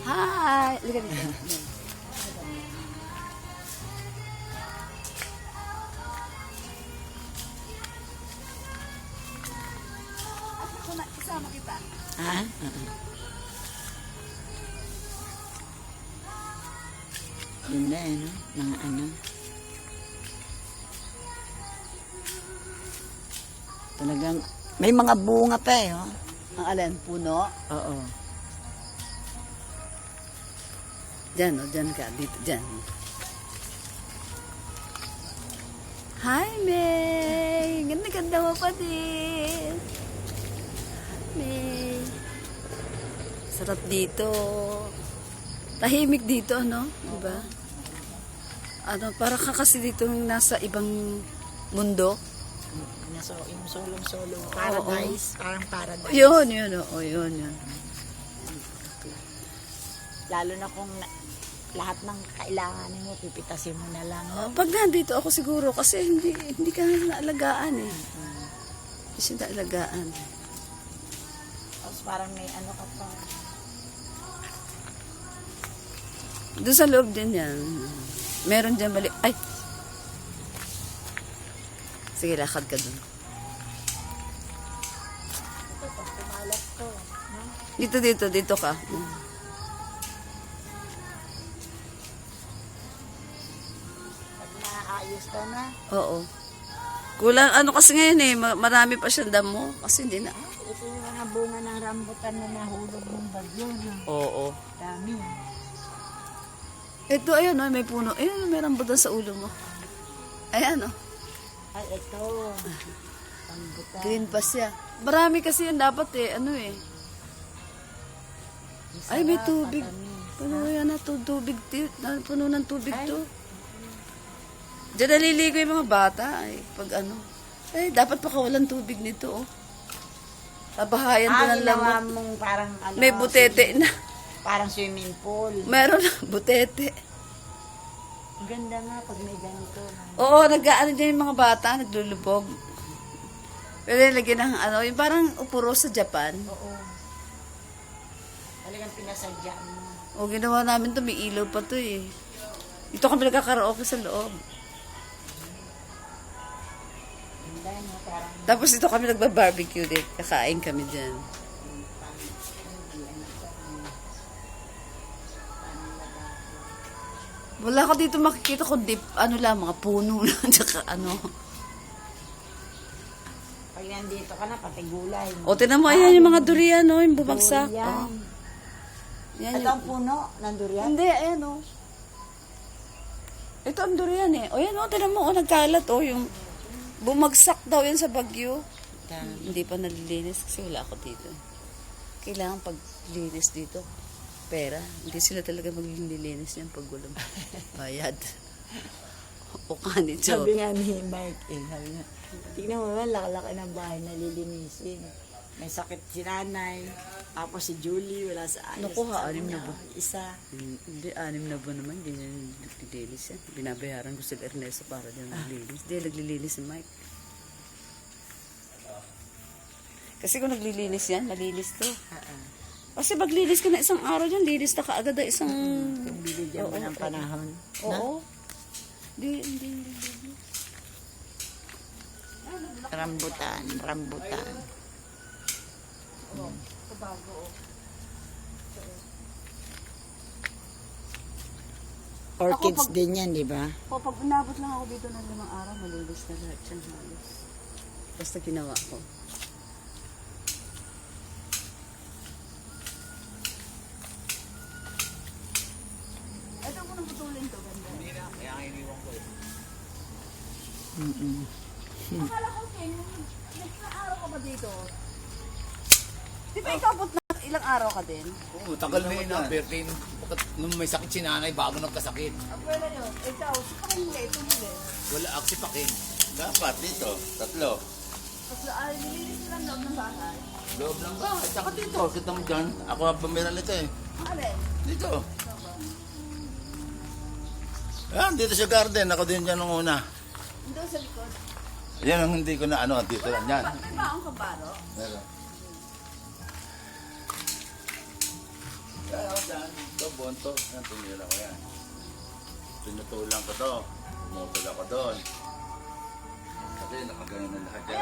Hi! Liga dito. Ako na, isama kita. Ha? Ganda eh, no? Mga ano. Talagang, may mga bunga pa eh, oh. Ang alin, puno. Oo. Diyan, o, diyan ka. Dito, diyan. Hi, May! Ganda-ganda mo pa din. May. Sarap dito. Tahimik dito, ano? Diba? Ano, para ka kasi dito nasa ibang mundo. Yung solong-solong paradise. Parang paradise. Yun, yun. Lalo na kung lahat ng kailanganin mo, pipitasin mo na lang, no? Pag nandito ako siguro, kasi hindi ka naalagaan eh. Hindi naalagaan. Tapos parang may ano ka pa. Doon sa loob din yan. Meron dyan mali. Ay! Sige, lakad ka doon. Ito, pag pumalat to, no? Dito ka. Pag naayos ka na, Oo. Kulang, ano kasi ngayon eh, marami pa siyang damo. Kasi hindi na. ito yung mga bunga ng rambutan na nahulog ng bagyo, no? Oo. Dami. Ito, ayun, oh, may puno. Ayun, may rambutan sa ulo mo. Ayan, oh. Ay, ito. Rambutan. Green pa siya. Marami kasi yan dapat eh, ano eh. Ay, may tubig. Puno yan na to, tubig. Puno ng tubig to. Diyan naliligo yung mga bata. Ay, pag ano. Ay, dapat pakawalan tubig nito, oh. Tabahayan ko ng ginawa lamok. mong parang ano, May butete na. parang swimming pool. Meron na, butete. Ang ganda nga pag may ganito. Oo, nag-ano dyan yung mga bata, naglulubog. Pero lagyan ng ano, yung parang upuro sa Japan. Oo. Talagang pinasadya mo. O, ginawa namin to, may ilaw pa to eh. Dito kami nagkakaraoke sa loob. Ganda no, parang Tapos dito kami nagba-barbecue din. Kakain kami dyan. Wala ka dito makikita kundi ano lang, mga puno lang, tsaka ano. pag nandito ka na, pati gulay. O, tinan mo, ayan yung mga durian, no, yung bumagsak. Durian. Oh. Yan Ito yung... ang puno ng durian. Hindi, ayan, oh. Ito ang durian, eh. O, yan, oh, tinan mo, oh, nagkalat, oh, yung bumagsak daw yan sa bagyo. Hindi pa nalilinis kasi wala ako dito. Kailangan paglinis dito. Pera. Hindi sila talaga maglilinis yan pag walang bayad. O kanin, so. Sabi nga ni Mike, sabi niya, tignan mo naman, laki-laki ng bahay na lilinisin. May sakit si nanay, tapos si Julie, wala sa ayos. Naku, ha, Sabi 6 na niya, buwan. Isa. Hindi, 6 na buwan naman. Hindi niya naglilinis yan. Binabayaran ko sila Ernesto para din naglilinis. Hindi, naglilinis si Mike. Kasi kung naglilinis yan, malinis to. Kasi maglinis ka na isang araw dyan, linis na kaagad na isang... Kung binigyan mo ng panahon. Oo. Hindi. Rambutan. Orchids din yan, di ba? O, pag inabot lang ako dito ng 5 araw, malinis na lahat yan halos. Basta ginawa ko. Ito ko nang putulin to, ganda. Hindi na, kaya ang iniwan ko eh. Akala ko, Ken, next na araw ka ba dito? Di ba ikaw na ilang araw ka din? Oo, tagal na yun ah. Bertin, nung may sakit si nanay, bago nagkasakit. Pwede yun. Ikaw, si Pakingge, ito nila. Wala aksi pakin. Dapat dito, 3. Kasi nilinis lang loob ng bahay. Loob lang ba? At saka dito, kita mo dyan. Ako ang pamira nito eh. Alin? Dito. Yan, dito sa garden. Ako din dyan nung una. Doon sa likod. Yan ang hindi ko na ano, dito lang yan. May baong kabaro? Meron. Kaya ako dyan, ito, bonto. Yan, tumira ko yan. Pinutulan ko to. Pumutol ako doon. Kasi nakagano na lahat yan.